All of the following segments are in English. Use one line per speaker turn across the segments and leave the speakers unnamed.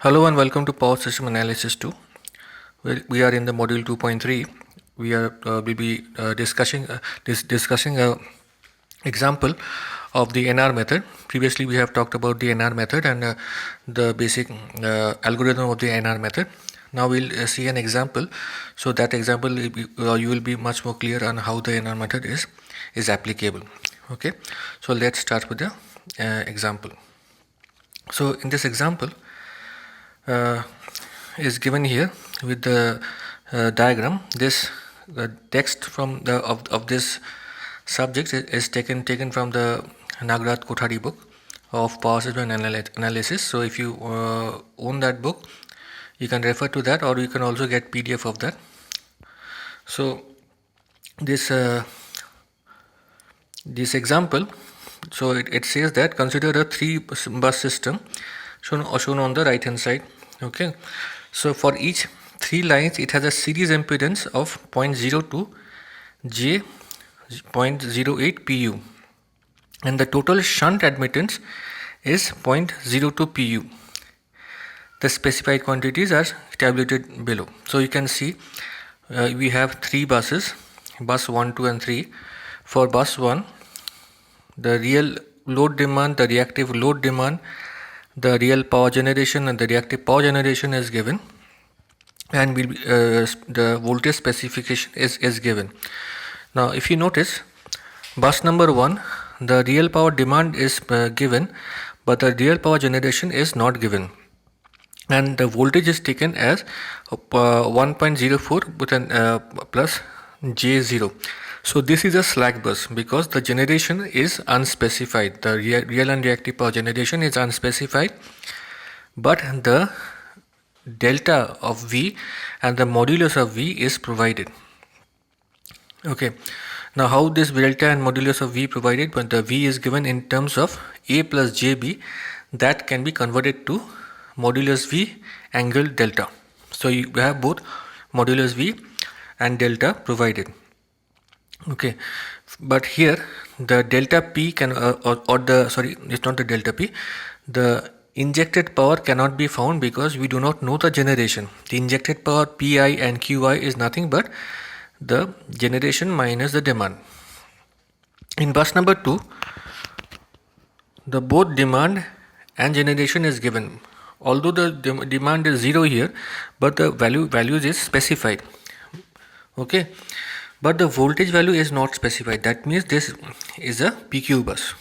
Hello and welcome to Power System Analysis 2. We are in the module 2.3. We are will be discussing a example of the NR method. Previously, we have talked about the NR method and the basic algorithm of the NR method. Now we'll see an example. So that example you will be much more clear on how the NR method is applicable. Okay. So let's start with the example. So in this example. Is given here with the diagram. This text from the of this subject is taken from the Nagraj Kothari book of Power System Analysis. So if you own that book, you can refer to that, or you can also get PDF of that. So this example, so it says that consider a 3-bus system shown on the right hand side. Okay, so for each 3 lines it has a series impedance of 0.02 j 0.08 pu and the total shunt admittance is 0.02 pu. The specified quantities are tabulated below. So you can see we have 3 buses, bus 1, 2 and 3. For bus 1, the real load demand, the reactive load demand, the real power generation and the reactive power generation is given, and the voltage specification is given. Now if you notice, bus number 1, the real power demand is given, but the real power generation is not given, and the voltage is taken as 1.04 with an plus J0. So this is a slack bus because the generation is unspecified. The real and reactive power generation is unspecified, but the delta of V and the modulus of V is provided. Okay, now how this delta and modulus of V provided, when the V is given in terms of A plus JB, that can be converted to modulus V angle delta. So you have both modulus V and delta provided. Okay, but here the delta P can or the sorry, it's not the delta P, the injected power cannot be found because we do not know the generation. The injected power Pi and Qi is nothing but the generation minus the demand. In bus number 2, the both demand and generation is given. Although the demand is 0 here, but the values is specified. Okay, but the voltage value is not specified. That means this is a PQ bus.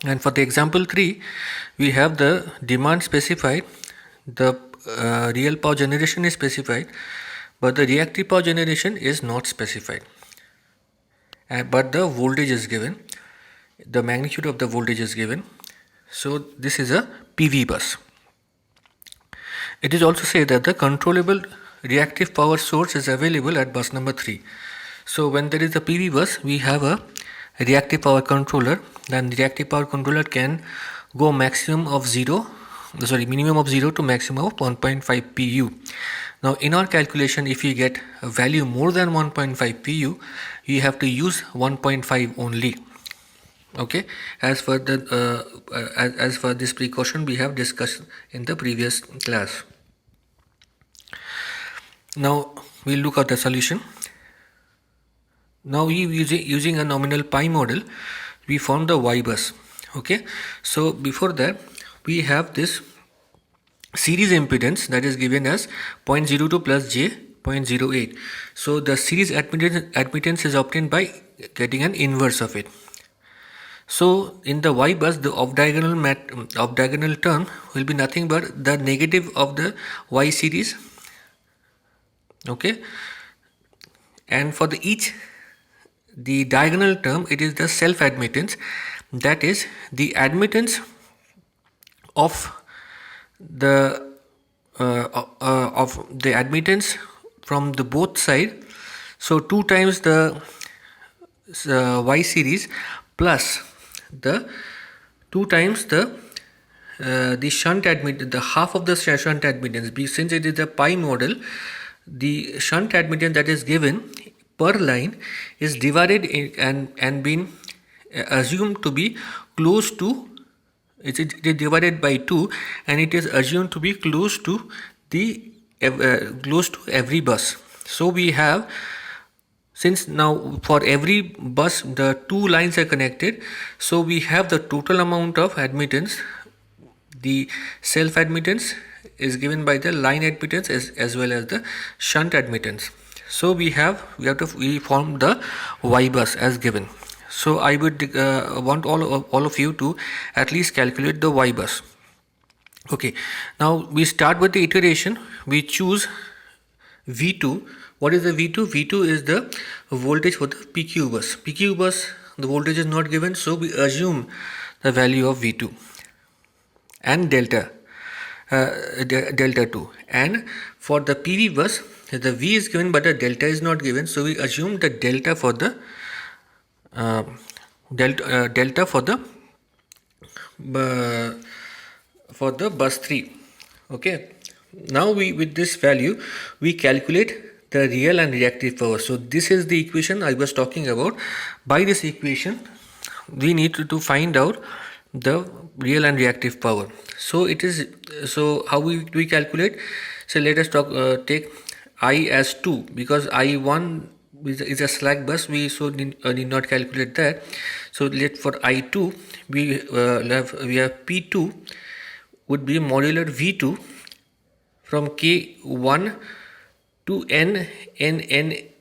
And for the example 3, we have the demand specified, the real power generation is specified, but the reactive power generation is not specified. But the voltage is given, the magnitude of the voltage is given. So this is a PV bus. It is also said that the controllable reactive power source is available at bus number 3. So when there is a PV bus, we have a reactive power controller. Then the reactive power controller can go minimum of 0 to maximum of 1.5 pu. Now in our calculation, if you get a value more than 1.5 pu, you have to use 1.5 only. Okay, as for this precaution we have discussed in the previous class. Now we'll look at the solution. Now we using a nominal pi model, we found the Y bus. Okay, so before that we have this series impedance that is given as 0.02 plus j 0.08. So the series admittance is obtained by getting an inverse of it. So in the Y bus, the off diagonal term will be nothing but the negative of the Y series. Okay, and for the diagonal term, it is the self admittance, that is the admittance of the admittance from the both side. So 2 times the Y series plus the 2 times the shunt admittance, the half of the shunt admittance. Since it is a pi model, the shunt admittance that is given per line is divided and been assumed to be close to it is divided by 2, and it is assumed to be close to every bus. So we have, since now for every bus the two lines are connected, so we have the total amount of admittance. The self admittance is given by the line admittance as well as the shunt admittance. So we form the Y bus as given. So I would want all of you to at least calculate the Y bus. Okay, now we start with the iteration. We choose V2. What is the V2? V2 is the voltage for the PQ bus. PQ bus, the voltage is not given, so we assume the value of V2 and delta 2. And for the PV bus, the V is given but the delta is not given, so we assume the delta for the bus 3. Okay, now with this value we calculate the real and reactive power. So this is the equation I was talking about. By this equation we need to find out the real and reactive power. So how we calculate? So let us take I as 2, because I1 is a slack bus, we need not calculate that. So for I2 we have P2 would be modular V2 from K1 to N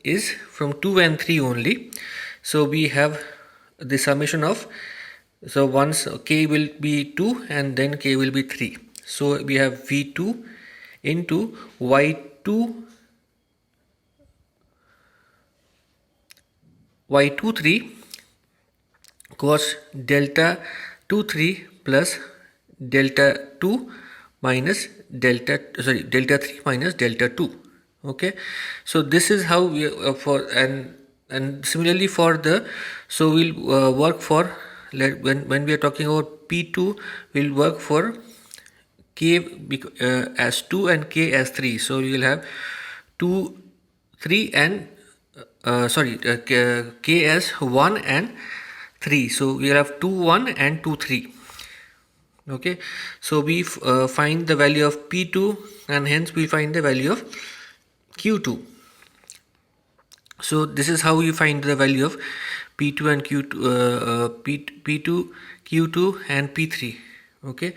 is from 2 and 3 only. So we have the summation of, so once K will be 2 and then K will be 3. So we have V2 into Y23 cos delta 23 plus delta 2 minus delta 3 minus delta 2. Okay, so this is how we and similarly for the, so we'll work for, when we are talking about P2, we'll work for K as 2 and K as 3. So we will have 2 3 and K as 1 and 3. So we will have 2 1 and 2 3. Okay, so we find the value of P2 and hence we find the value of Q2. So this is how you find the value of P2 and Q2, P2, Q2 and P3. Okay,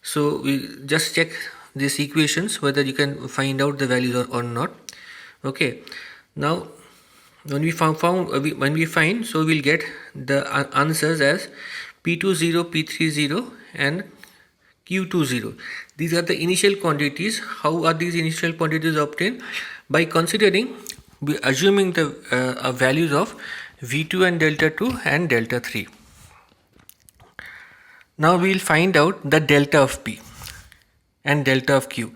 so we just check these equations whether you can find out the values or not. Okay, now when we find, so we'll get the answers as P20, P30 and Q20. These are the initial quantities. How are these initial quantities obtained? By assuming the values of V2 and delta 2 and delta 3. Now we will find out the delta of P and delta of Q.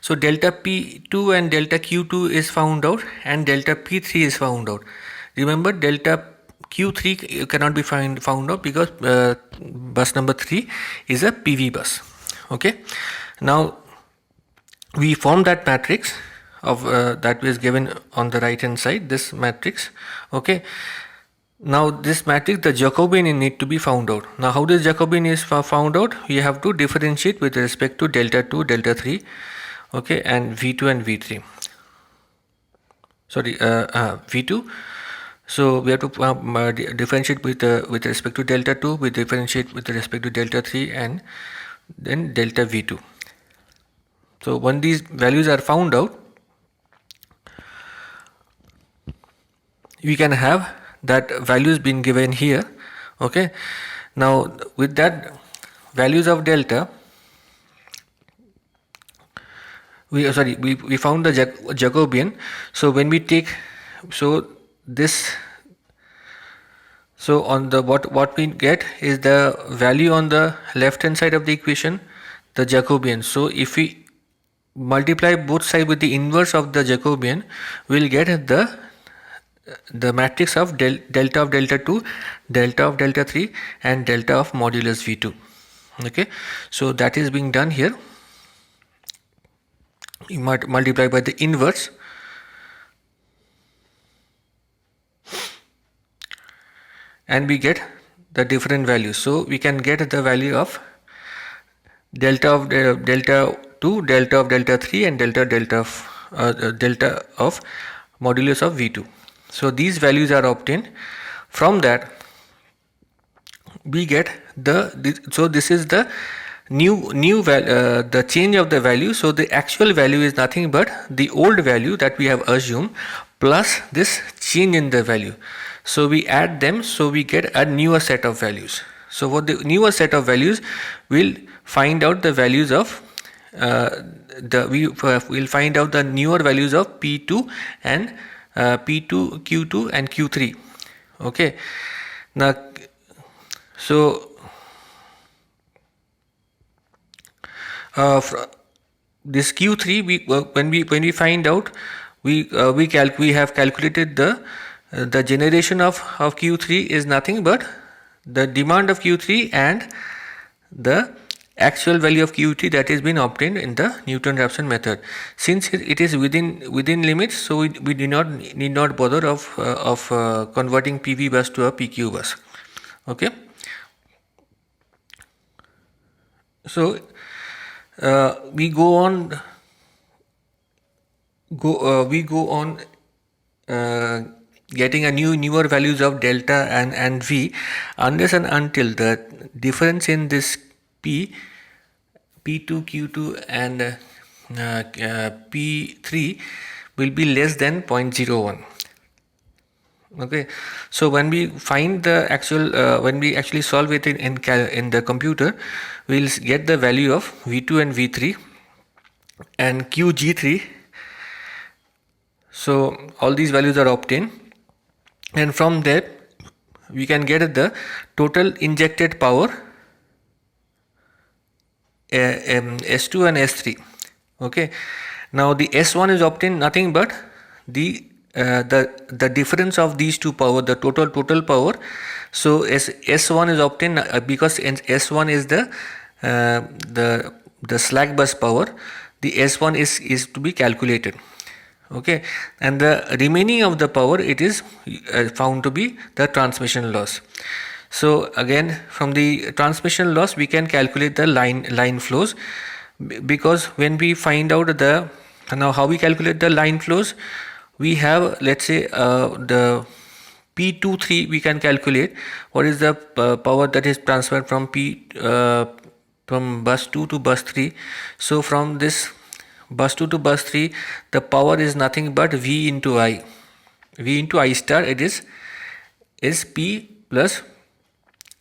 So delta P2 and delta Q2 is found out and delta P3 is found out. Remember, delta Q3 cannot be found out because bus number 3 is a PV bus. Okay, now we form that matrix of that is given on the right hand side, this matrix. Okay, now this matrix, the Jacobian need to be found out. Now how this Jacobian is found out? We have to differentiate with respect to delta 2, delta 3, okay, and V2 and V3. Sorry, V2. So we have to differentiate with respect to delta 2, we differentiate with respect to delta 3 and then delta V2. So when these values are found out, we can have that values being given here. Okay, now with that values of delta, we found the Jacobian. So when we take, so this, so on the what we get is the value on the left hand side of the equation, the Jacobian. So if we multiply both sides with the inverse of the Jacobian, we'll get the matrix of delta of delta 2, delta of delta 3 and delta of modulus V2. Okay, so that is being done here. You might multiply by the inverse and we get the different values. So we can get the value of delta of delta 2, delta of delta 3, and delta of modulus of V2. So these values are obtained. From that we get so this is the the change of the value. So the actual value is nothing but the old value that we have assumed plus this change in the value. So we add them, so we get a newer set of values. So for the newer set of values, we'll find out the values of we'll find out the newer values of P2 and P2, Q2 and Q3. Okay. Now, so this Q3, when we find out, we have calculated the generation of Q3 is nothing but the demand of Q3 and the actual value of Q3 that has been obtained in the Newton-Raphson method. Since it is within limits, so we need not bother of converting PV bus to a PQ bus. Okay. So we go on getting a newer values of delta and V, unless and until the difference in this P2, Q2 and P3 will be less than 0.01. Okay, so when we find the actual when we actually solve it in the computer, we'll get the value of V2 and V3 and QG3. So all these values are obtained, and from there we can get the total injected power S2 and S3. Okay, now the S1 is obtained nothing but the difference of these two power, the total power. So S1 is obtained because S1 is the slack bus power. The S1 is to be calculated. Okay, and the remaining of the power, it is found to be the transmission loss. So again, from the transmission loss we can calculate the line flows, because when we find out now how we calculate the line flows, we have, let's say, the P23, we can calculate what is the power that is transferred from from bus 2 to bus 3. So from this bus 2 to bus 3, the power is nothing but V into I. V into I star, it is P plus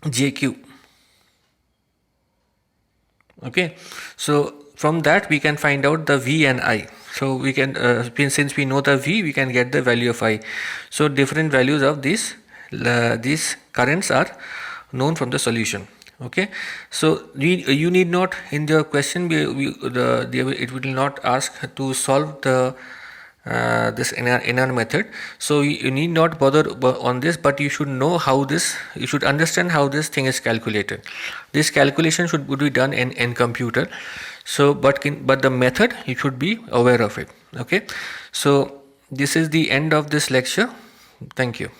JQ. Okay, so from that we can find out the V and I. So we can since we know the V, we can get the value of I. So different values of these currents are known from the solution. Okay, so you need not, in the question it will not ask to solve the this inner method, so you need not bother on this, but you should know how you should understand how this thing is calculated. This calculation would be done in computer. So but the method, you should be aware of it. Okay, so this is the end of this lecture. Thank you.